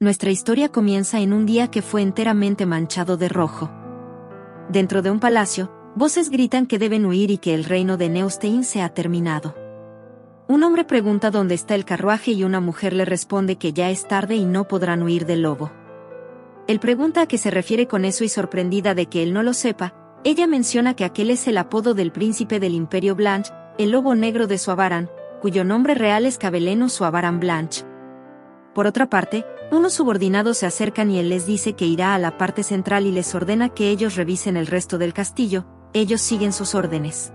Nuestra historia comienza en un día que fue enteramente manchado de rojo. Dentro de un palacio, voces gritan que deben huir y que el reino de Neustein se ha terminado. Un hombre pregunta dónde está el carruaje y una mujer le responde que ya es tarde y no podrán huir del lobo. Él pregunta a qué se refiere con eso y sorprendida de que él no lo sepa, ella menciona que aquel es el apodo del príncipe del Imperio Blanche, el lobo negro de Suavaran, cuyo nombre real es Cabeleno Suavaran Blanche. Por otra parte, unos subordinados se acercan y él les dice que irá a la parte central y les ordena que ellos revisen el resto del castillo. Ellos siguen sus órdenes.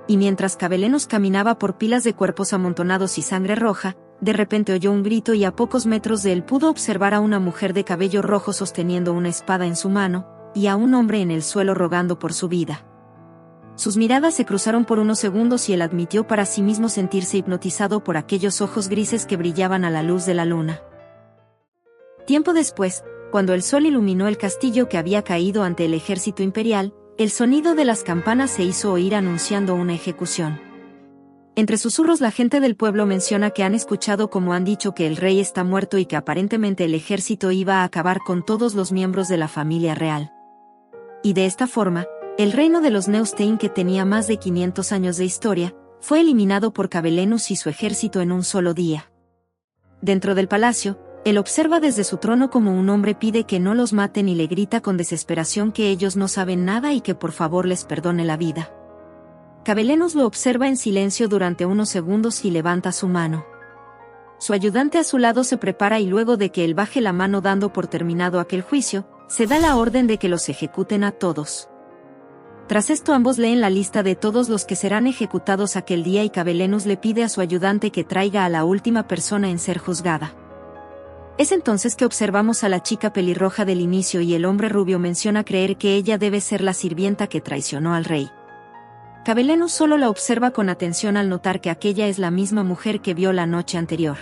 Y mientras Cabelenos caminaba por pilas de cuerpos amontonados y sangre roja, de repente oyó un grito y a pocos metros de él pudo observar a una mujer de cabello rojo sosteniendo una espada en su mano, y a un hombre en el suelo rogando por su vida. Sus miradas se cruzaron por unos segundos y él admitió para sí mismo sentirse hipnotizado por aquellos ojos grises que brillaban a la luz de la luna. Tiempo después, cuando el sol iluminó el castillo que había caído ante el ejército imperial, el sonido de las campanas se hizo oír anunciando una ejecución. Entre susurros la gente del pueblo menciona que han escuchado como han dicho que el rey está muerto y que aparentemente el ejército iba a acabar con todos los miembros de la familia real. Y de esta forma, el reino de los Neustein, que tenía más de 500 años de historia, fue eliminado por Cabelenus y su ejército en un solo día. Dentro del palacio, él observa desde su trono como un hombre pide que no los maten y le grita con desesperación que ellos no saben nada y que por favor les perdone la vida. Cabelenus lo observa en silencio durante unos segundos y levanta su mano. Su ayudante a su lado se prepara y luego de que él baje la mano dando por terminado aquel juicio, se da la orden de que los ejecuten a todos. Tras esto ambos leen la lista de todos los que serán ejecutados aquel día y Cabelenus le pide a su ayudante que traiga a la última persona en ser juzgada. Es entonces que observamos a la chica pelirroja del inicio y el hombre rubio menciona creer que ella debe ser la sirvienta que traicionó al rey. Cabelenus solo la observa con atención al notar que aquella es la misma mujer que vio la noche anterior.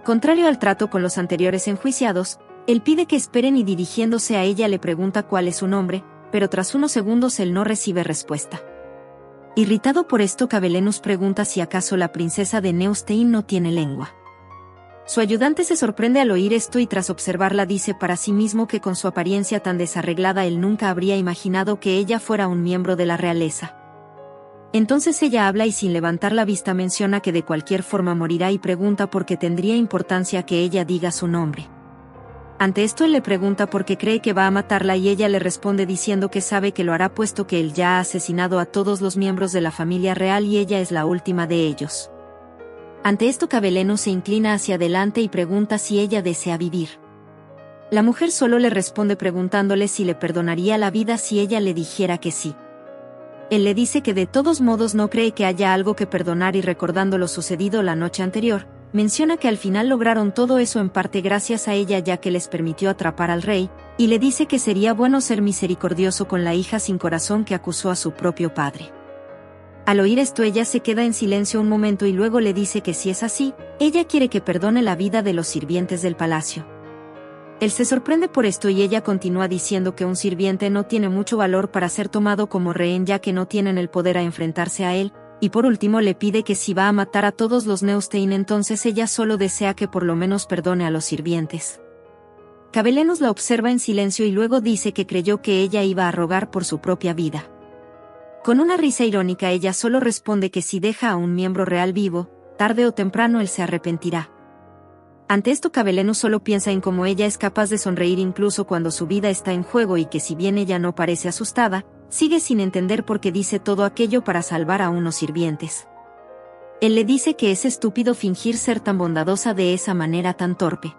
Contrario al trato con los anteriores enjuiciados, él pide que esperen y dirigiéndose a ella le pregunta cuál es su nombre, pero tras unos segundos él no recibe respuesta. Irritado por esto, Cabelenus pregunta si acaso la princesa de Neustein no tiene lengua. Su ayudante se sorprende al oír esto y tras observarla dice para sí mismo que con su apariencia tan desarreglada él nunca habría imaginado que ella fuera un miembro de la realeza. Entonces ella habla y sin levantar la vista menciona que de cualquier forma morirá y pregunta por qué tendría importancia que ella diga su nombre. Ante esto él le pregunta por qué cree que va a matarla y ella le responde diciendo que sabe que lo hará puesto que él ya ha asesinado a todos los miembros de la familia real y ella es la última de ellos. Ante esto Cabelenus se inclina hacia adelante y pregunta si ella desea vivir. La mujer solo le responde preguntándole si le perdonaría la vida si ella le dijera que sí. Él le dice que de todos modos no cree que haya algo que perdonar y recordando lo sucedido la noche anterior, menciona que al final lograron todo eso en parte gracias a ella ya que les permitió atrapar al rey, y le dice que sería bueno ser misericordioso con la hija sin corazón que acusó a su propio padre. Al oír esto ella se queda en silencio un momento y luego le dice que si es así, ella quiere que perdone la vida de los sirvientes del palacio. Él se sorprende por esto y ella continúa diciendo que un sirviente no tiene mucho valor para ser tomado como rehén ya que no tienen el poder a enfrentarse a él, y por último le pide que si va a matar a todos los Neustein entonces ella solo desea que por lo menos perdone a los sirvientes. Cabelenus la observa en silencio y luego dice que creyó que ella iba a rogar por su propia vida. Con una risa irónica ella solo responde que si deja a un miembro real vivo, tarde o temprano él se arrepentirá. Ante esto Cabelenus solo piensa en cómo ella es capaz de sonreír incluso cuando su vida está en juego y que si bien ella no parece asustada, sigue sin entender por qué dice todo aquello para salvar a unos sirvientes. Él le dice que es estúpido fingir ser tan bondadosa de esa manera tan torpe.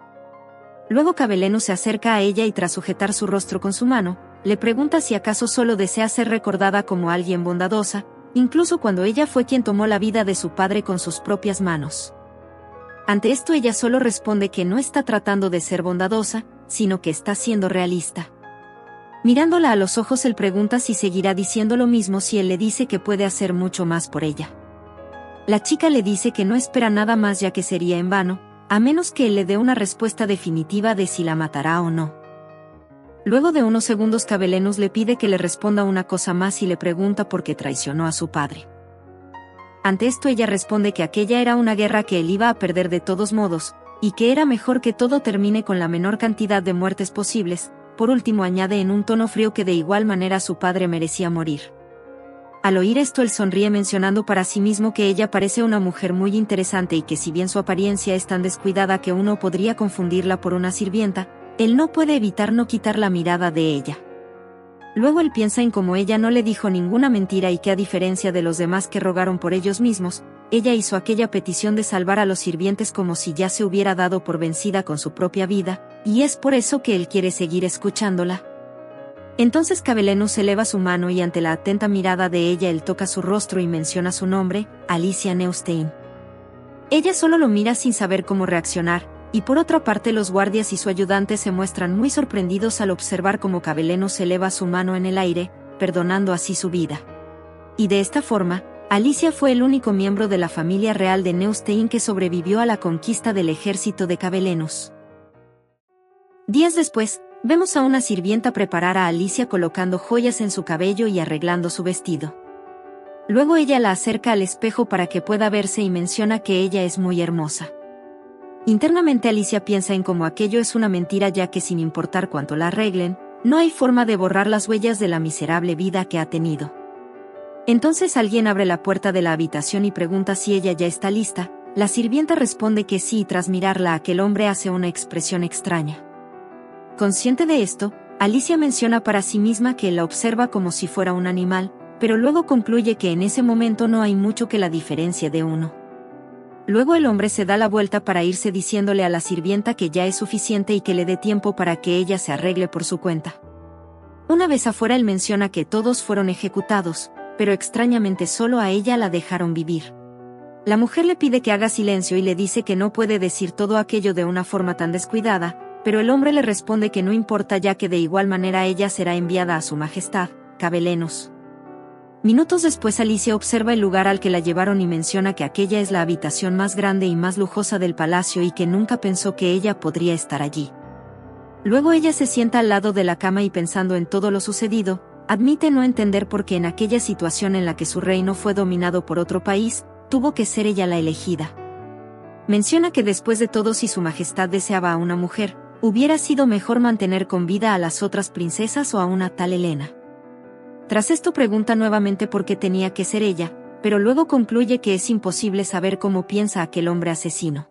Luego Cabelenus se acerca a ella y tras sujetar su rostro con su mano, le pregunta si acaso solo desea ser recordada como alguien bondadosa, incluso cuando ella fue quien tomó la vida de su padre con sus propias manos. Ante esto ella solo responde que no está tratando de ser bondadosa, sino que está siendo realista. Mirándola a los ojos él pregunta si seguirá diciendo lo mismo si él le dice que puede hacer mucho más por ella. La chica le dice que no espera nada más ya que sería en vano, a menos que él le dé una respuesta definitiva de si la matará o no. Luego de unos segundos Cabelenus le pide que le responda una cosa más y le pregunta por qué traicionó a su padre. Ante esto ella responde que aquella era una guerra que él iba a perder de todos modos, y que era mejor que todo termine con la menor cantidad de muertes posibles. Por último añade en un tono frío que de igual manera su padre merecía morir. Al oír esto él sonríe mencionando para sí mismo que ella parece una mujer muy interesante y que si bien su apariencia es tan descuidada que uno podría confundirla por una sirvienta, él no puede evitar no quitar la mirada de ella. Luego él piensa en cómo ella no le dijo ninguna mentira y que a diferencia de los demás que rogaron por ellos mismos, ella hizo aquella petición de salvar a los sirvientes como si ya se hubiera dado por vencida con su propia vida, y es por eso que él quiere seguir escuchándola. Entonces Cabelenus eleva su mano y ante la atenta mirada de ella él toca su rostro y menciona su nombre, Alicia Neustein. Ella solo lo mira sin saber cómo reaccionar, y por otra parte los guardias y su ayudante se muestran muy sorprendidos al observar cómo Cabelenus eleva su mano en el aire, perdonando así su vida. Y de esta forma, Alicia fue el único miembro de la familia real de Neustein que sobrevivió a la conquista del ejército de Cabelenus. Días después, vemos a una sirvienta preparar a Alicia colocando joyas en su cabello y arreglando su vestido. Luego ella la acerca al espejo para que pueda verse y menciona que ella es muy hermosa. Internamente Alicia piensa en cómo aquello es una mentira ya que sin importar cuánto la arreglen, no hay forma de borrar las huellas de la miserable vida que ha tenido. Entonces alguien abre la puerta de la habitación y pregunta si ella ya está lista. La sirvienta responde que sí y tras mirarla aquel hombre hace una expresión extraña. Consciente de esto, Alicia menciona para sí misma que él la observa como si fuera un animal, pero luego concluye que en ese momento no hay mucho que la diferencie de uno. Luego el hombre se da la vuelta para irse diciéndole a la sirvienta que ya es suficiente y que le dé tiempo para que ella se arregle por su cuenta. Una vez afuera él menciona que todos fueron ejecutados, pero extrañamente solo a ella la dejaron vivir. La mujer le pide que haga silencio y le dice que no puede decir todo aquello de una forma tan descuidada, pero el hombre le responde que no importa ya que de igual manera ella será enviada a su majestad, Cabelenus. Minutos después Alicia observa el lugar al que la llevaron y menciona que aquella es la habitación más grande y más lujosa del palacio y que nunca pensó que ella podría estar allí. Luego ella se sienta al lado de la cama y pensando en todo lo sucedido, admite no entender por qué en aquella situación en la que su reino fue dominado por otro país, tuvo que ser ella la elegida. Menciona que después de todo si su majestad deseaba a una mujer, hubiera sido mejor mantener con vida a las otras princesas o a una tal Helena. Tras esto pregunta nuevamente por qué tenía que ser ella, pero luego concluye que es imposible saber cómo piensa aquel hombre asesino.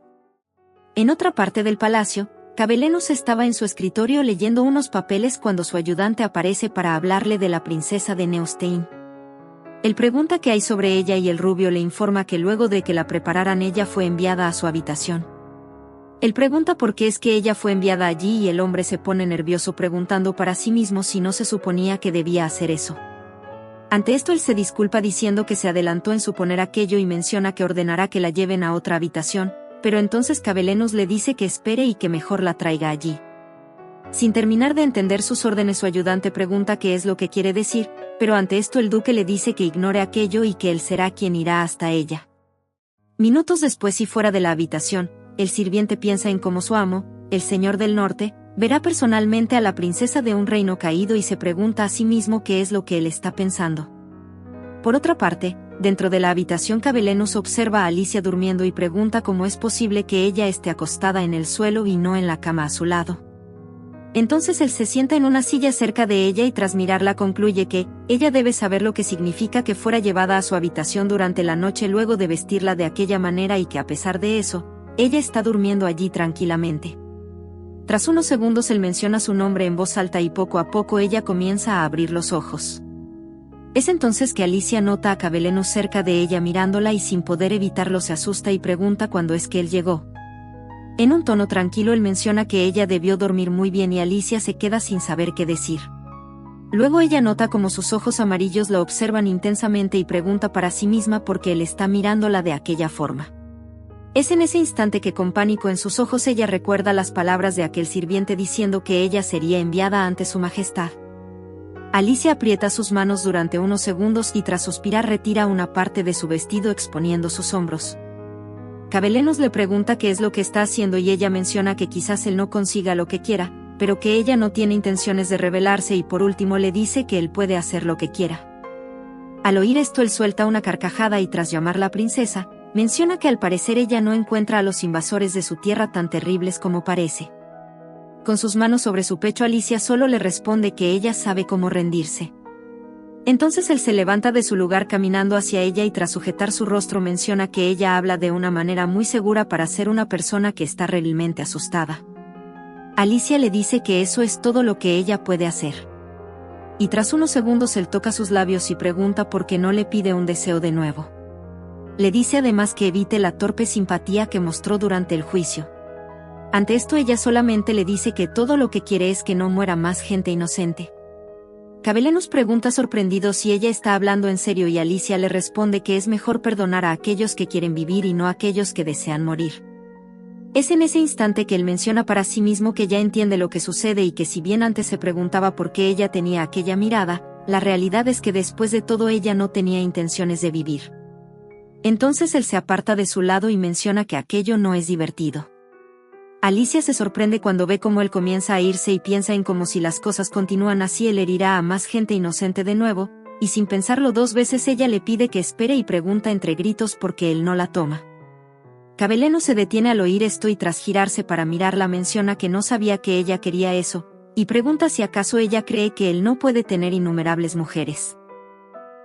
En otra parte del palacio, Cabelenus estaba en su escritorio leyendo unos papeles cuando su ayudante aparece para hablarle de la princesa de Neustein. Él pregunta qué hay sobre ella y el rubio le informa que luego de que la prepararan ella fue enviada a su habitación. Él pregunta por qué es que ella fue enviada allí y el hombre se pone nervioso preguntando para sí mismo si no se suponía que debía hacer eso. Ante esto él se disculpa diciendo que se adelantó en suponer aquello y menciona que ordenará que la lleven a otra habitación, pero entonces Cabelenus le dice que espere y que mejor la traiga allí. Sin terminar de entender sus órdenes su ayudante pregunta qué es lo que quiere decir, pero ante esto el duque le dice que ignore aquello y que él será quien irá hasta ella. Minutos después y fuera de la habitación, el sirviente piensa en cómo su amo, el señor del norte, verá personalmente a la princesa de un reino caído y se pregunta a sí mismo qué es lo que él está pensando. Por otra parte, dentro de la habitación Cabelenus observa a Alicia durmiendo y pregunta cómo es posible que ella esté acostada en el suelo y no en la cama a su lado. Entonces él se sienta en una silla cerca de ella y tras mirarla concluye que ella debe saber lo que significa que fuera llevada a su habitación durante la noche luego de vestirla de aquella manera y que a pesar de eso, ella está durmiendo allí tranquilamente. Tras unos segundos él menciona su nombre en voz alta y poco a poco ella comienza a abrir los ojos. Es entonces que Alicia nota a Cabelenus cerca de ella mirándola y sin poder evitarlo se asusta y pregunta cuándo es que él llegó. En un tono tranquilo él menciona que ella debió dormir muy bien y Alicia se queda sin saber qué decir. Luego ella nota como sus ojos amarillos la observan intensamente y pregunta para sí misma por qué él está mirándola de aquella forma. Es en ese instante que con pánico en sus ojos ella recuerda las palabras de aquel sirviente diciendo que ella sería enviada ante su majestad. Alicia aprieta sus manos durante unos segundos y tras suspirar retira una parte de su vestido exponiendo sus hombros. Cabelenus le pregunta qué es lo que está haciendo y ella menciona que quizás él no consiga lo que quiera, pero que ella no tiene intenciones de rebelarse y por último le dice que él puede hacer lo que quiera. Al oír esto él suelta una carcajada y tras llamar la princesa, Menciona que al parecer ella no encuentra a los invasores de su tierra tan terribles como parece. Con sus manos sobre su pecho, Alicia solo le responde que ella sabe cómo rendirse. Entonces él se levanta de su lugar caminando hacia ella y tras sujetar su rostro menciona que ella habla de una manera muy segura para ser una persona que está realmente asustada. Alicia le dice que eso es todo lo que ella puede hacer. Y tras unos segundos él toca sus labios y pregunta por qué no le pide un deseo de nuevo. Le dice además que evite la torpe simpatía que mostró durante el juicio. Ante esto ella solamente le dice que todo lo que quiere es que no muera más gente inocente. Cabelenos pregunta sorprendido si ella está hablando en serio y Alicia le responde que es mejor perdonar a aquellos que quieren vivir y no a aquellos que desean morir. Es en ese instante que él menciona para sí mismo que ya entiende lo que sucede y que si bien antes se preguntaba por qué ella tenía aquella mirada, la realidad es que después de todo ella no tenía intenciones de vivir. Entonces él se aparta de su lado y menciona que aquello no es divertido. Alicia se sorprende cuando ve cómo él comienza a irse y piensa en cómo si las cosas continúan así él herirá a más gente inocente de nuevo, y sin pensarlo dos veces ella le pide que espere y pregunta entre gritos por qué él no la toma. Cabeleno se detiene al oír esto y tras girarse para mirarla menciona que no sabía que ella quería eso, y pregunta si acaso ella cree que él no puede tener innumerables mujeres.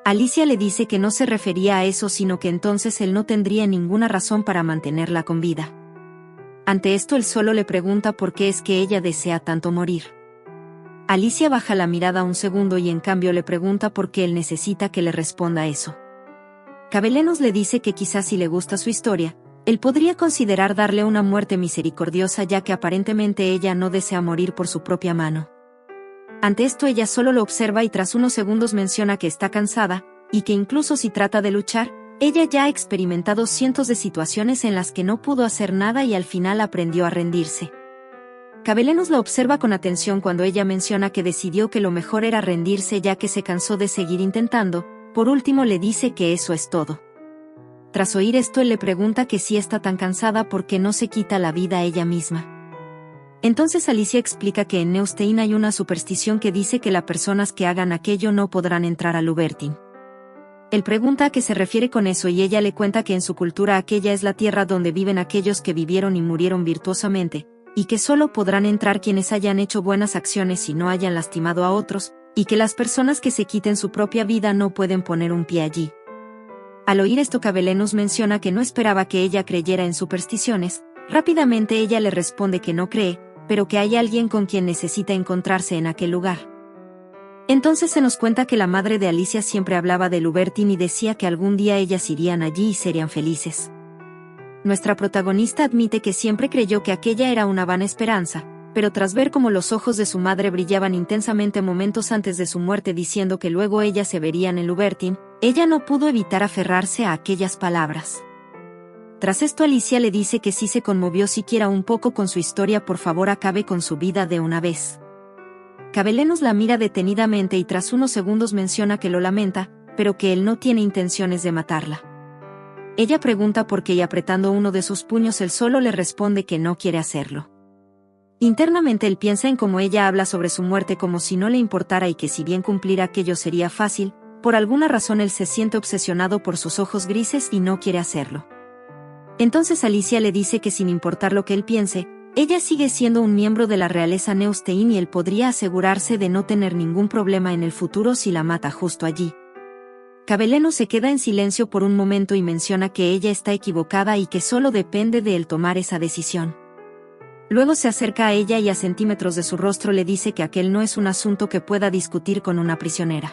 Alicia le dice que no se refería a eso sino que entonces él no tendría ninguna razón para mantenerla con vida. Ante esto él solo le pregunta por qué es que ella desea tanto morir. Alicia baja la mirada un segundo y en cambio le pregunta por qué él necesita que le responda eso. Cabelenos le dice que quizás si le gusta su historia, él podría considerar darle una muerte misericordiosa ya que aparentemente ella no desea morir por su propia mano. Ante esto ella solo lo observa y tras unos segundos menciona que está cansada, y que incluso si trata de luchar, ella ya ha experimentado cientos de situaciones en las que no pudo hacer nada y al final aprendió a rendirse. Cabelenos la observa con atención cuando ella menciona que decidió que lo mejor era rendirse ya que se cansó de seguir intentando, por último le dice que eso es todo. Tras oír esto él le pregunta que si está tan cansada por qué no se quita la vida a ella misma. Entonces Alicia explica que en Neustein hay una superstición que dice que las personas que hagan aquello no podrán entrar a Lubertin. Él pregunta a qué se refiere con eso y ella le cuenta que en su cultura aquella es la tierra donde viven aquellos que vivieron y murieron virtuosamente, y que solo podrán entrar quienes hayan hecho buenas acciones y no hayan lastimado a otros, y que las personas que se quiten su propia vida no pueden poner un pie allí. Al oír esto Cabelenos menciona que no esperaba que ella creyera en supersticiones, rápidamente ella le responde que no cree, pero que hay alguien con quien necesita encontrarse en aquel lugar. Entonces se nos cuenta que la madre de Alicia siempre hablaba de Lubertin y decía que algún día ellas irían allí y serían felices. Nuestra protagonista admite que siempre creyó que aquella era una vana esperanza, pero tras ver cómo los ojos de su madre brillaban intensamente momentos antes de su muerte diciendo que luego ellas se verían en Lubertin, ella no pudo evitar aferrarse a aquellas palabras. Tras esto Alicia le dice que si se conmovió siquiera un poco con su historia por favor acabe con su vida de una vez. Cabelenos la mira detenidamente y tras unos segundos menciona que lo lamenta, pero que él no tiene intenciones de matarla. Ella pregunta por qué y apretando uno de sus puños él solo le responde que no quiere hacerlo. Internamente él piensa en cómo ella habla sobre su muerte como si no le importara y que si bien cumplir aquello sería fácil, por alguna razón él se siente obsesionado por sus ojos grises y no quiere hacerlo. Entonces Alicia le dice que sin importar lo que él piense, ella sigue siendo un miembro de la realeza Neustein y él podría asegurarse de no tener ningún problema en el futuro si la mata justo allí. Cabeleno se queda en silencio por un momento y menciona que ella está equivocada y que solo depende de él tomar esa decisión. Luego se acerca a ella y a centímetros de su rostro le dice que aquel no es un asunto que pueda discutir con una prisionera.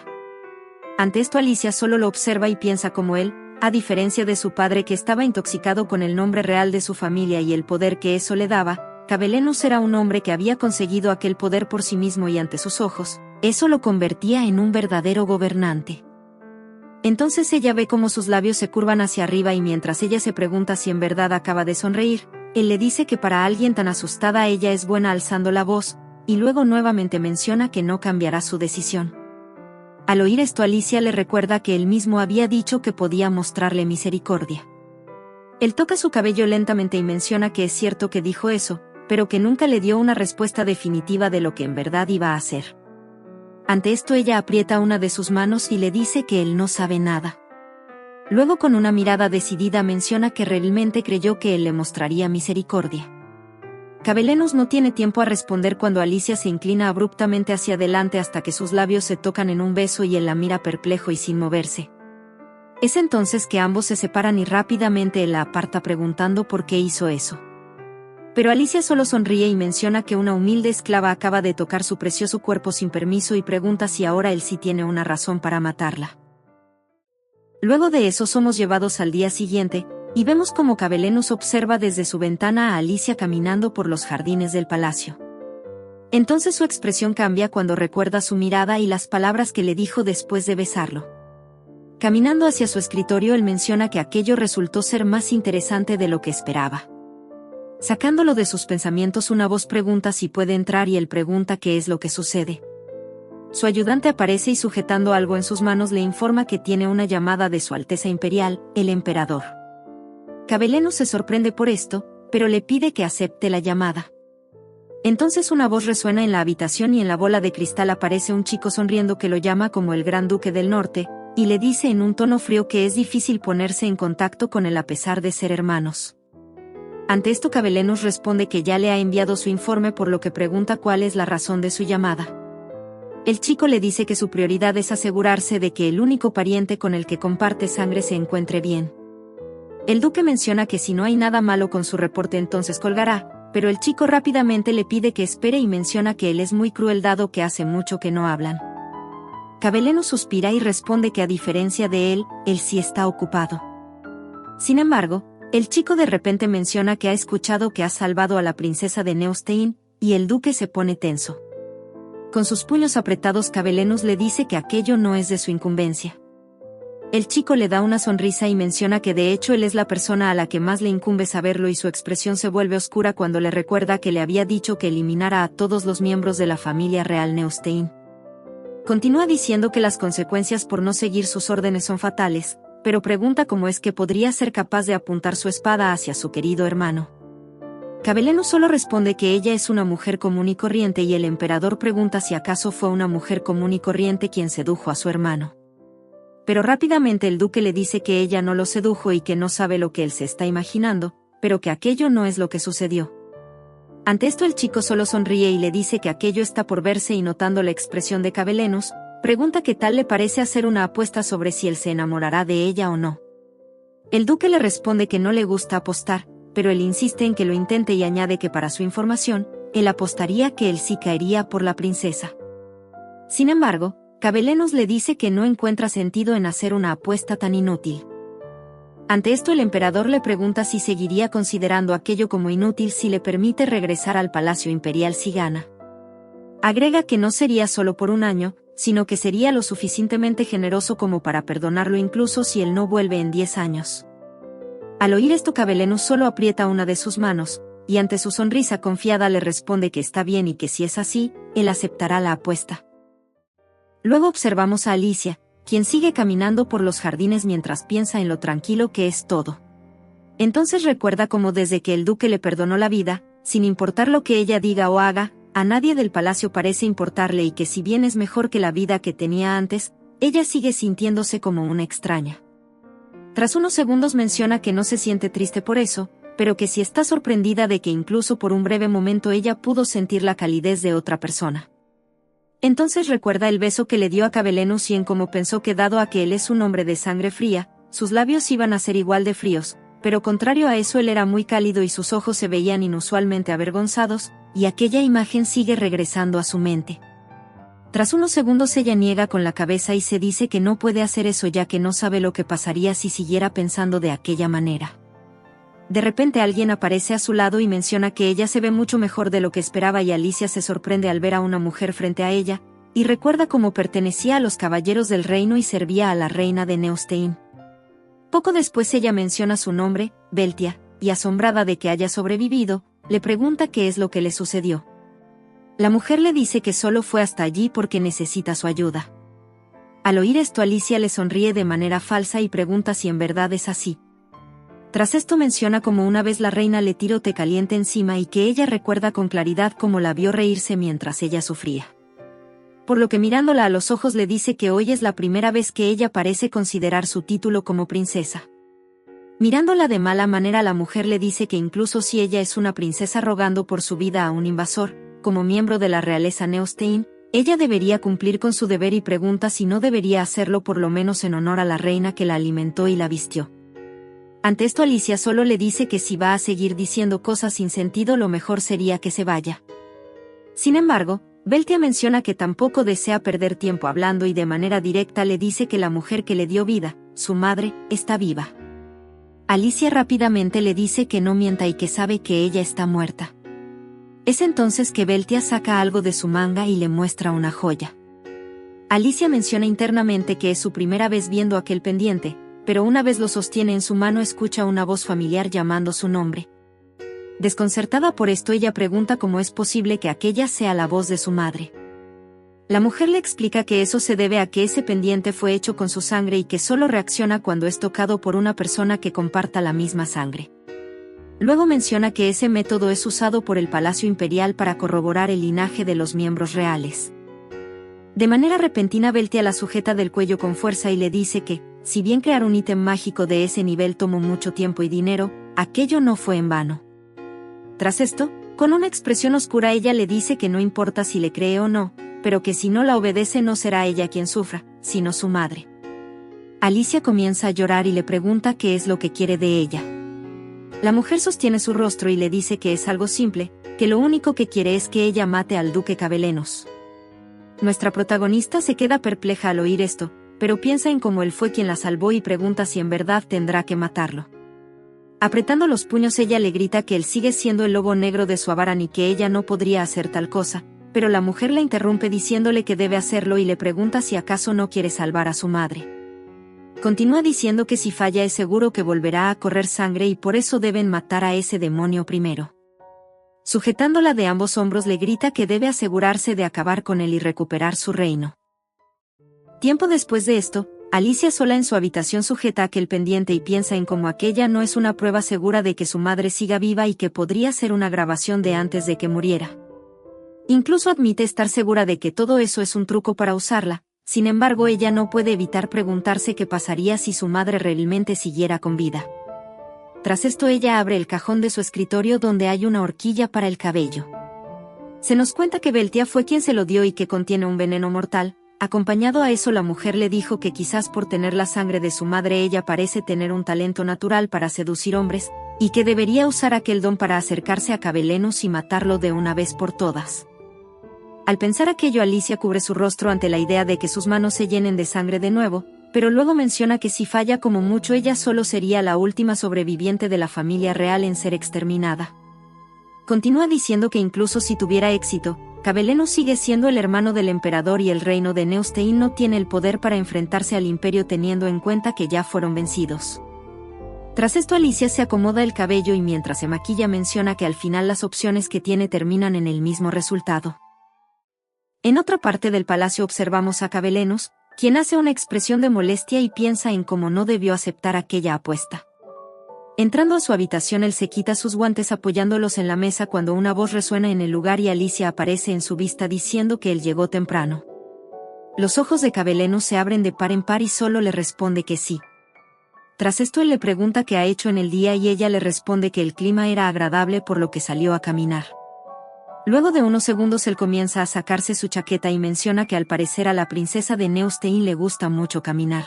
Ante esto Alicia solo lo observa y piensa como él, a diferencia de su padre que estaba intoxicado con el nombre real de su familia y el poder que eso le daba, Cabelenos era un hombre que había conseguido aquel poder por sí mismo y ante sus ojos, eso lo convertía en un verdadero gobernante. Entonces ella ve cómo sus labios se curvan hacia arriba y mientras ella se pregunta si en verdad acaba de sonreír, él le dice que para alguien tan asustada ella es buena alzando la voz, y luego nuevamente menciona que no cambiará su decisión. Al oír esto Alicia le recuerda que él mismo había dicho que podía mostrarle misericordia. Él toca su cabello lentamente y menciona que es cierto que dijo eso, pero que nunca le dio una respuesta definitiva de lo que en verdad iba a hacer. Ante esto ella aprieta una de sus manos y le dice que él no sabe nada. Luego con una mirada decidida menciona que realmente creyó que él le mostraría misericordia. Cabelenus no tiene tiempo a responder cuando Alicia se inclina abruptamente hacia adelante hasta que sus labios se tocan en un beso y él la mira perplejo y sin moverse. Es entonces que ambos se separan y rápidamente él la aparta preguntando por qué hizo eso. Pero Alicia solo sonríe y menciona que una humilde esclava acaba de tocar su precioso cuerpo sin permiso y pregunta si ahora él sí tiene una razón para matarla. Luego de eso somos llevados al día siguiente, y vemos como Cabelenus observa desde su ventana a Alicia caminando por los jardines del palacio. Entonces su expresión cambia cuando recuerda su mirada y las palabras que le dijo después de besarlo. Caminando hacia su escritorio él menciona que aquello resultó ser más interesante de lo que esperaba. Sacándolo de sus pensamientos una voz pregunta si puede entrar y él pregunta qué es lo que sucede. Su ayudante aparece y sujetando algo en sus manos le informa que tiene una llamada de Su Alteza Imperial, el Emperador. Cabelenus se sorprende por esto, pero le pide que acepte la llamada. Entonces una voz resuena en la habitación y en la bola de cristal aparece un chico sonriendo que lo llama como el Gran Duque del Norte, y le dice en un tono frío que es difícil ponerse en contacto con él a pesar de ser hermanos. Ante esto Cabelenus responde que ya le ha enviado su informe por lo que pregunta cuál es la razón de su llamada. El chico le dice que su prioridad es asegurarse de que el único pariente con el que comparte sangre se encuentre bien. El duque menciona que si no hay nada malo con su reporte entonces colgará, pero el chico rápidamente le pide que espere y menciona que él es muy cruel dado que hace mucho que no hablan. Cabelenus suspira y responde que a diferencia de él sí está ocupado. Sin embargo, el chico de repente menciona que ha escuchado que ha salvado a la princesa de Neustein, y el duque se pone tenso. Con sus puños apretados Cabelenus le dice que aquello no es de su incumbencia. El chico le da una sonrisa y menciona que de hecho él es la persona a la que más le incumbe saberlo y su expresión se vuelve oscura cuando le recuerda que le había dicho que eliminara a todos los miembros de la familia real Neustein. Continúa diciendo que las consecuencias por no seguir sus órdenes son fatales, pero pregunta cómo es que podría ser capaz de apuntar su espada hacia su querido hermano. Cabelenus solo responde que ella es una mujer común y corriente y el emperador pregunta si acaso fue una mujer común y corriente quien sedujo a su hermano. Pero rápidamente el duque le dice que ella no lo sedujo y que no sabe lo que él se está imaginando, pero que aquello no es lo que sucedió. Ante esto el chico solo sonríe y le dice que aquello está por verse y notando la expresión de Cabelenus, pregunta qué tal le parece hacer una apuesta sobre si él se enamorará de ella o no. El duque le responde que no le gusta apostar, pero él insiste en que lo intente y añade que para su información, él apostaría que él sí caería por la princesa. Sin embargo, Cabelenus le dice que no encuentra sentido en hacer una apuesta tan inútil. Ante esto el emperador le pregunta si seguiría considerando aquello como inútil si le permite regresar al Palacio Imperial si gana. Agrega que no sería solo por un año, sino que sería lo suficientemente generoso como para perdonarlo incluso si él no vuelve en 10 años. Al oír esto Cabelenus solo aprieta una de sus manos, y ante su sonrisa confiada le responde que está bien y que si es así, él aceptará la apuesta. Luego observamos a Alicia, quien sigue caminando por los jardines mientras piensa en lo tranquilo que es todo. Entonces recuerda cómo desde que el duque le perdonó la vida, sin importar lo que ella diga o haga, a nadie del palacio parece importarle y que si bien es mejor que la vida que tenía antes, ella sigue sintiéndose como una extraña. Tras unos segundos menciona que no se siente triste por eso, pero que sí está sorprendida de que incluso por un breve momento ella pudo sentir la calidez de otra persona. Entonces recuerda el beso que le dio a Cabelenus y en cómo pensó que dado a que él es un hombre de sangre fría, sus labios iban a ser igual de fríos, pero contrario a eso él era muy cálido y sus ojos se veían inusualmente avergonzados, y aquella imagen sigue regresando a su mente. Tras unos segundos ella niega con la cabeza y se dice que no puede hacer eso ya que no sabe lo que pasaría si siguiera pensando de aquella manera. De repente alguien aparece a su lado y menciona que ella se ve mucho mejor de lo que esperaba y Alicia se sorprende al ver a una mujer frente a ella, y recuerda cómo pertenecía a los caballeros del reino y servía a la reina de Neustein. Poco después ella menciona su nombre, Beltia, y asombrada de que haya sobrevivido, le pregunta qué es lo que le sucedió. La mujer le dice que solo fue hasta allí porque necesita su ayuda. Al oír esto Alicia le sonríe de manera falsa y pregunta si en verdad es así. Tras esto menciona como una vez la reina le tiró té caliente encima y que ella recuerda con claridad cómo la vio reírse mientras ella sufría. por lo que mirándola a los ojos le dice que hoy es la primera vez que ella parece considerar su título como princesa. Mirándola de mala manera, la mujer le dice que incluso si ella es una princesa rogando por su vida a un invasor, como miembro de la realeza Neustein, ella debería cumplir con su deber y pregunta si no debería hacerlo por lo menos en honor a la reina que la alimentó y la vistió. Ante esto Alicia solo le dice que si va a seguir diciendo cosas sin sentido lo mejor sería que se vaya. Sin embargo, Beltia menciona que tampoco desea perder tiempo hablando y de manera directa le dice que la mujer que le dio vida, su madre, está viva. Alicia rápidamente le dice que no mienta y que sabe que ella está muerta. Es entonces que Beltia saca algo de su manga y le muestra una joya. Alicia menciona internamente que es su primera vez viendo aquel pendiente, pero una vez lo sostiene en su mano escucha una voz familiar llamando su nombre. Desconcertada por esto, ella pregunta cómo es posible que aquella sea la voz de su madre. La mujer le explica que eso se debe a que ese pendiente fue hecho con su sangre y que solo reacciona cuando es tocado por una persona que comparta la misma sangre. Luego menciona que ese método es usado por el Palacio Imperial para corroborar el linaje de los miembros reales. De manera repentina Beltia la sujeta del cuello con fuerza y le dice que, si bien crear un ítem mágico de ese nivel tomó mucho tiempo y dinero, aquello no fue en vano. Tras esto, con una expresión oscura ella le dice que no importa si le cree o no, pero que si no la obedece no será ella quien sufra, sino su madre. Alicia comienza a llorar y le pregunta qué es lo que quiere de ella. La mujer sostiene su rostro y le dice que es algo simple, que lo único que quiere es que ella mate al duque Cabelenos. Nuestra protagonista se queda perpleja al oír esto, pero piensa en cómo él fue quien la salvó y pregunta si en verdad tendrá que matarlo. Apretando los puños ella le grita que él sigue siendo el lobo negro de Suabaran y que ella no podría hacer tal cosa, pero la mujer la interrumpe diciéndole que debe hacerlo y le pregunta si acaso no quiere salvar a su madre. Continúa diciendo que si falla es seguro que volverá a correr sangre y por eso deben matar a ese demonio primero. Sujetándola de ambos hombros le grita que debe asegurarse de acabar con él y recuperar su reino. Tiempo después de esto, Alicia sola en su habitación sujeta aquel pendiente y piensa en cómo aquella no es una prueba segura de que su madre siga viva y que podría ser una grabación de antes de que muriera. Incluso admite estar segura de que todo eso es un truco para usarla, sin embargo ella no puede evitar preguntarse qué pasaría si su madre realmente siguiera con vida. Tras esto ella abre el cajón de su escritorio donde hay una horquilla para el cabello. Se nos cuenta que Beltia fue quien se lo dio y que contiene un veneno mortal. Acompañado a eso la mujer le dijo que quizás por tener la sangre de su madre ella parece tener un talento natural para seducir hombres, y que debería usar aquel don para acercarse a Cabelenos y matarlo de una vez por todas. Al pensar aquello Alicia cubre su rostro ante la idea de que sus manos se llenen de sangre de nuevo, pero luego menciona que si falla como mucho ella solo sería la última sobreviviente de la familia real en ser exterminada. Continúa diciendo que incluso si tuviera éxito, Cabelenos sigue siendo el hermano del emperador y el reino de Neustein no tiene el poder para enfrentarse al imperio teniendo en cuenta que ya fueron vencidos. Tras esto Alicia se acomoda el cabello y mientras se maquilla menciona que al final las opciones que tiene terminan en el mismo resultado. En otra parte del palacio observamos a Cabelenos, quien hace una expresión de molestia y piensa en cómo no debió aceptar aquella apuesta. Entrando a su habitación él se quita sus guantes apoyándolos en la mesa cuando una voz resuena en el lugar y Alicia aparece en su vista diciendo que él llegó temprano. Los ojos de Cabelenos se abren de par en par y solo le responde que sí. Tras esto él le pregunta qué ha hecho en el día y ella le responde que el clima era agradable por lo que salió a caminar. Luego de unos segundos él comienza a sacarse su chaqueta y menciona que al parecer a la princesa de Neustein le gusta mucho caminar.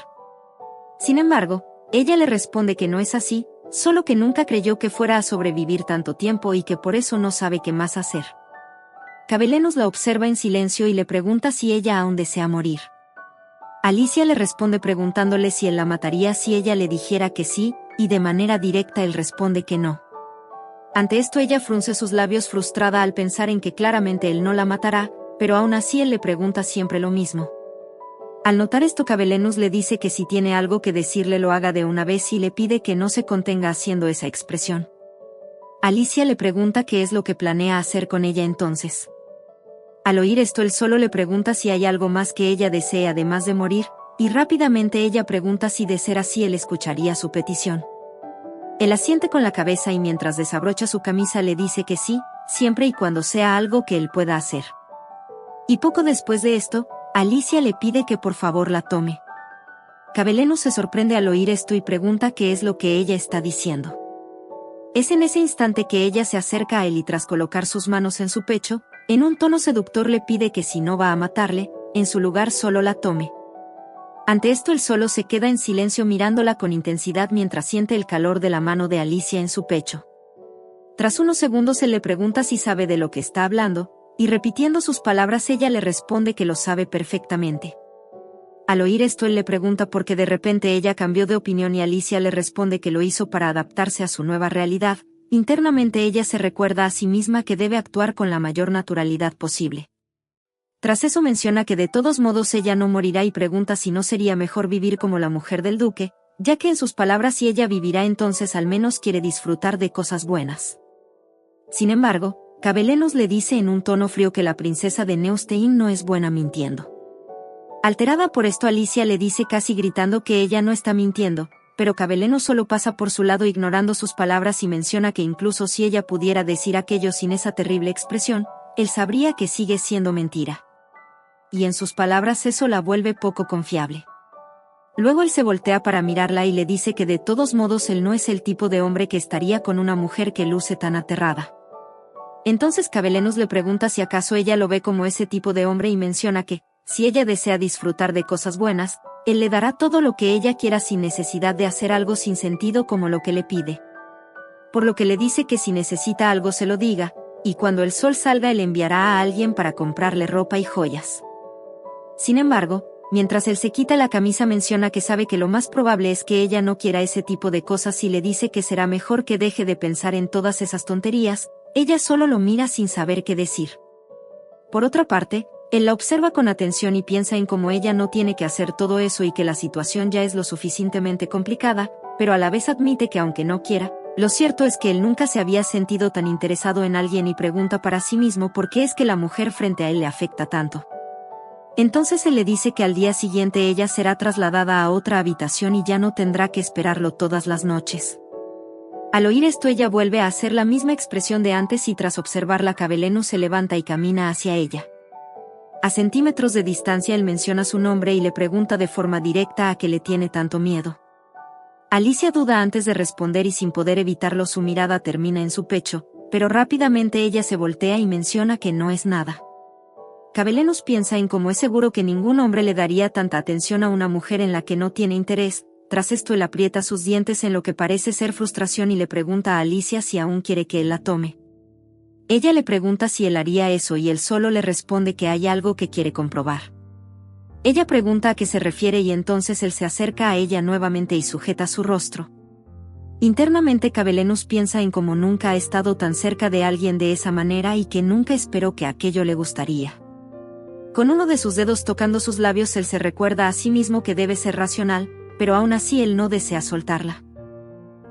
Sin embargo, ella le responde que no es así, solo que nunca creyó que fuera a sobrevivir tanto tiempo y que por eso no sabe qué más hacer. Cabelenos la observa en silencio y le pregunta si ella aún desea morir. Alicia le responde preguntándole si él la mataría si ella le dijera que sí, y de manera directa él responde que no. Ante esto ella frunce sus labios frustrada al pensar en que claramente él no la matará, pero aún así él le pregunta siempre lo mismo. Al notar esto Cabelenos le dice que si tiene algo que decirle lo haga de una vez y le pide que no se contenga haciendo esa expresión. Alicia le pregunta qué es lo que planea hacer con ella entonces. Al oír esto él solo le pregunta si hay algo más que ella desee además de morir, y rápidamente ella pregunta si de ser así él escucharía su petición. Él asiente con la cabeza y mientras desabrocha su camisa le dice que sí, siempre y cuando sea algo que él pueda hacer. Y poco después de esto, Alicia le pide que por favor la tome. Cabellenus se sorprende al oír esto y pregunta qué es lo que ella está diciendo. Es en ese instante que ella se acerca a él y tras colocar sus manos en su pecho, en un tono seductor le pide que si no va a matarle, en su lugar solo la tome. Ante esto él solo se queda en silencio mirándola con intensidad mientras siente el calor de la mano de Alicia en su pecho. Tras unos segundos él le pregunta si sabe de lo que está hablando, y repitiendo sus palabras ella le responde que lo sabe perfectamente. Al oír esto él le pregunta por qué de repente ella cambió de opinión y Alicia le responde que lo hizo para adaptarse a su nueva realidad. Internamente ella se recuerda a sí misma que debe actuar con la mayor naturalidad posible. Tras eso menciona que de todos modos ella no morirá y pregunta si no sería mejor vivir como la mujer del duque, ya que en sus palabras si ella vivirá entonces al menos quiere disfrutar de cosas buenas. Sin embargo, Cabellenus le dice en un tono frío que la princesa de Neustein no es buena mintiendo. Alterada por esto Alicia le dice casi gritando que ella no está mintiendo, pero Cabellenus solo pasa por su lado ignorando sus palabras y menciona que incluso si ella pudiera decir aquello sin esa terrible expresión, él sabría que sigue siendo mentira. Y en sus palabras eso la vuelve poco confiable. Luego él se voltea para mirarla y le dice que de todos modos él no es el tipo de hombre que estaría con una mujer que luce tan aterrada. Entonces Cabellenus le pregunta si acaso ella lo ve como ese tipo de hombre y menciona que, si ella desea disfrutar de cosas buenas, él le dará todo lo que ella quiera sin necesidad de hacer algo sin sentido como lo que le pide. Por lo que le dice que si necesita algo se lo diga, y cuando el sol salga él enviará a alguien para comprarle ropa y joyas. Sin embargo, mientras él se quita la camisa menciona que sabe que lo más probable es que ella no quiera ese tipo de cosas y le dice que será mejor que deje de pensar en todas esas tonterías, ella solo lo mira sin saber qué decir. Por otra parte, él la observa con atención y piensa en cómo ella no tiene que hacer todo eso y que la situación ya es lo suficientemente complicada, pero a la vez admite que aunque no quiera, lo cierto es que él nunca se había sentido tan interesado en alguien y pregunta para sí mismo por qué es que la mujer frente a él le afecta tanto. Entonces él le dice que al día siguiente ella será trasladada a otra habitación y ya no tendrá que esperarlo todas las noches. Al oír esto ella vuelve a hacer la misma expresión de antes y tras observarla Cabellenus se levanta y camina hacia ella. A centímetros de distancia él menciona su nombre y le pregunta de forma directa a qué le tiene tanto miedo. Alicia duda antes de responder y sin poder evitarlo su mirada termina en su pecho, pero rápidamente ella se voltea y menciona que no es nada. Cabellenus piensa en cómo es seguro que ningún hombre le daría tanta atención a una mujer en la que no tiene interés. Tras esto él aprieta sus dientes en lo que parece ser frustración y le pregunta a Alicia si aún quiere que él la tome. Ella le pregunta si él haría eso y él solo le responde que hay algo que quiere comprobar. Ella pregunta a qué se refiere y entonces él se acerca a ella nuevamente y sujeta su rostro. Internamente Cabellenus piensa en cómo nunca ha estado tan cerca de alguien de esa manera y que nunca esperó que aquello le gustaría. Con uno de sus dedos tocando sus labios él se recuerda a sí mismo que debe ser racional, pero aún así él no desea soltarla.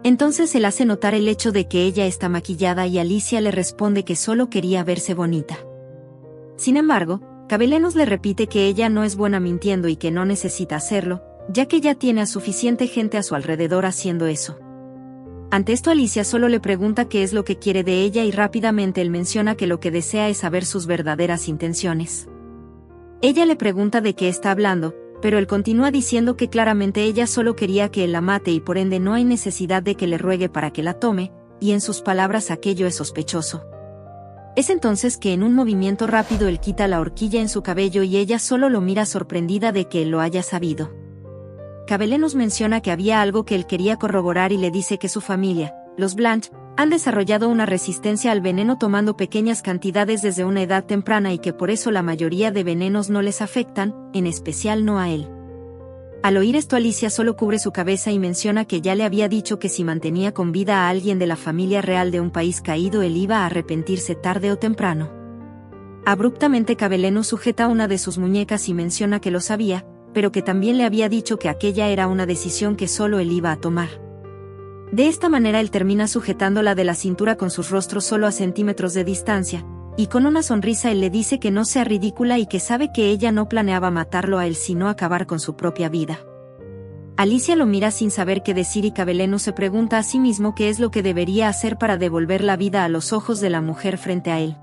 Entonces él hace notar el hecho de que ella está maquillada y Alicia le responde que solo quería verse bonita. Sin embargo, Cabellenus le repite que ella no es buena mintiendo y que no necesita hacerlo, ya que ya tiene a suficiente gente a su alrededor haciendo eso. Ante esto Alicia solo le pregunta qué es lo que quiere de ella y rápidamente él menciona que lo que desea es saber sus verdaderas intenciones. Ella le pregunta de qué está hablando, pero él continúa diciendo que claramente ella solo quería que él la mate y por ende no hay necesidad de que le ruegue para que la tome, y en sus palabras aquello es sospechoso. Es entonces que en un movimiento rápido él quita la horquilla en su cabello y ella solo lo mira sorprendida de que él lo haya sabido. Cabellenus menciona que había algo que él quería corroborar y le dice que su familia, los Blanche, han desarrollado una resistencia al veneno tomando pequeñas cantidades desde una edad temprana y que por eso la mayoría de venenos no les afectan, en especial no a él. Al oír esto Alicia solo cubre su cabeza y menciona que ya le había dicho que si mantenía con vida a alguien de la familia real de un país caído él iba a arrepentirse tarde o temprano. Abruptamente Cabellenus sujeta una de sus muñecas y menciona que lo sabía, pero que también le había dicho que aquella era una decisión que solo él iba a tomar. De esta manera él termina sujetándola de la cintura con sus rostros solo a centímetros de distancia, y con una sonrisa él le dice que no sea ridícula y que sabe que ella no planeaba matarlo a él sino acabar con su propia vida. Alicia lo mira sin saber qué decir y Cabellenus se pregunta a sí mismo qué es lo que debería hacer para devolver la vida a los ojos de la mujer frente a él.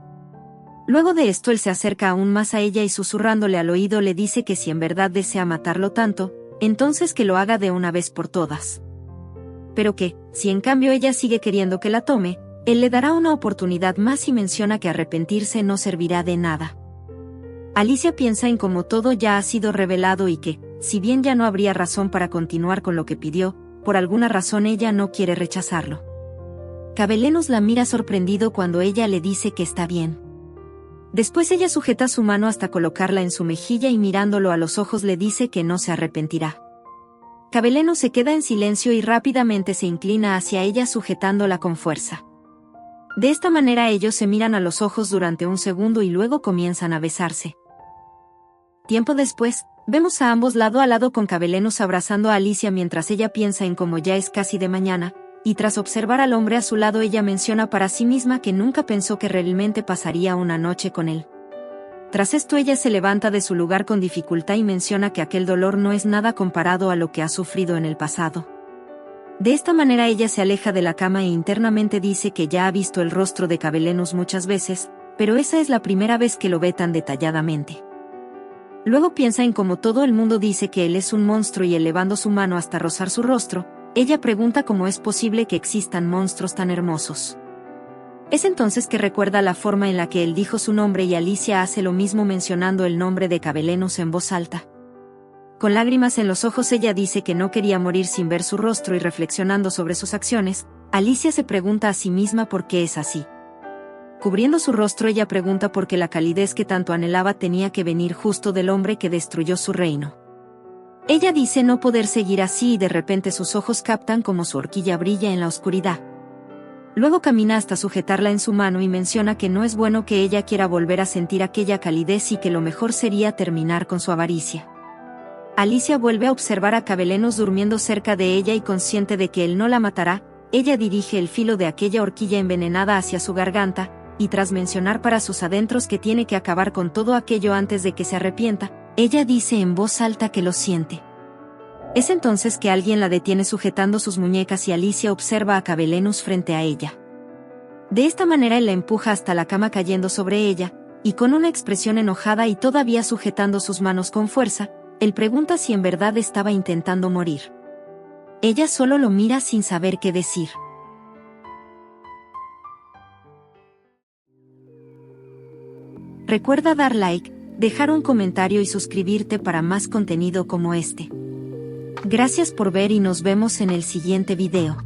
Luego de esto él se acerca aún más a ella y susurrándole al oído le dice que si en verdad desea matarlo tanto, entonces que lo haga de una vez por todas. Pero que, si en cambio ella sigue queriendo que la tome, él le dará una oportunidad más y menciona que arrepentirse no servirá de nada. Alicia piensa en cómo todo ya ha sido revelado y que, si bien ya no habría razón para continuar con lo que pidió, por alguna razón ella no quiere rechazarlo. Cabelenos la mira sorprendido cuando ella le dice que está bien. Después ella sujeta su mano hasta colocarla en su mejilla y mirándolo a los ojos le dice que no se arrepentirá. Cabeleno se queda en silencio y rápidamente se inclina hacia ella sujetándola con fuerza. De esta manera ellos se miran a los ojos durante un segundo y luego comienzan a besarse. Tiempo después, vemos a ambos lado a lado con Cabelenos abrazando a Alicia mientras ella piensa en cómo ya es casi de mañana, y tras observar al hombre a su lado ella menciona para sí misma que nunca pensó que realmente pasaría una noche con él. Tras esto ella se levanta de su lugar con dificultad y menciona que aquel dolor no es nada comparado a lo que ha sufrido en el pasado. De esta manera ella se aleja de la cama e internamente dice que ya ha visto el rostro de Cabelenos muchas veces, pero esa es la primera vez que lo ve tan detalladamente. Luego piensa en cómo todo el mundo dice que él es un monstruo y elevando su mano hasta rozar su rostro, ella pregunta cómo es posible que existan monstruos tan hermosos. Es entonces que recuerda la forma en la que él dijo su nombre y Alicia hace lo mismo mencionando el nombre de Cabelenos en voz alta. Con lágrimas en los ojos ella dice que no quería morir sin ver su rostro y reflexionando sobre sus acciones, Alicia se pregunta a sí misma por qué es así. Cubriendo su rostro ella pregunta por qué la calidez que tanto anhelaba tenía que venir justo del hombre que destruyó su reino. Ella dice no poder seguir así y de repente sus ojos captan como su horquilla brilla en la oscuridad. Luego camina hasta sujetarla en su mano y menciona que no es bueno que ella quiera volver a sentir aquella calidez y que lo mejor sería terminar con su avaricia. Alicia vuelve a observar a Cabelenos durmiendo cerca de ella y consciente de que él no la matará, ella dirige el filo de aquella horquilla envenenada hacia su garganta, y tras mencionar para sus adentros que tiene que acabar con todo aquello antes de que se arrepienta, ella dice en voz alta que lo siente. Es entonces que alguien la detiene sujetando sus muñecas y Alicia observa a Cabelenos frente a ella. De esta manera él la empuja hasta la cama cayendo sobre ella, y con una expresión enojada y todavía sujetando sus manos con fuerza, él pregunta si en verdad estaba intentando morir. Ella solo lo mira sin saber qué decir. Recuerda dar like, dejar un comentario y suscribirte para más contenido como este. Gracias por ver y nos vemos en el siguiente video.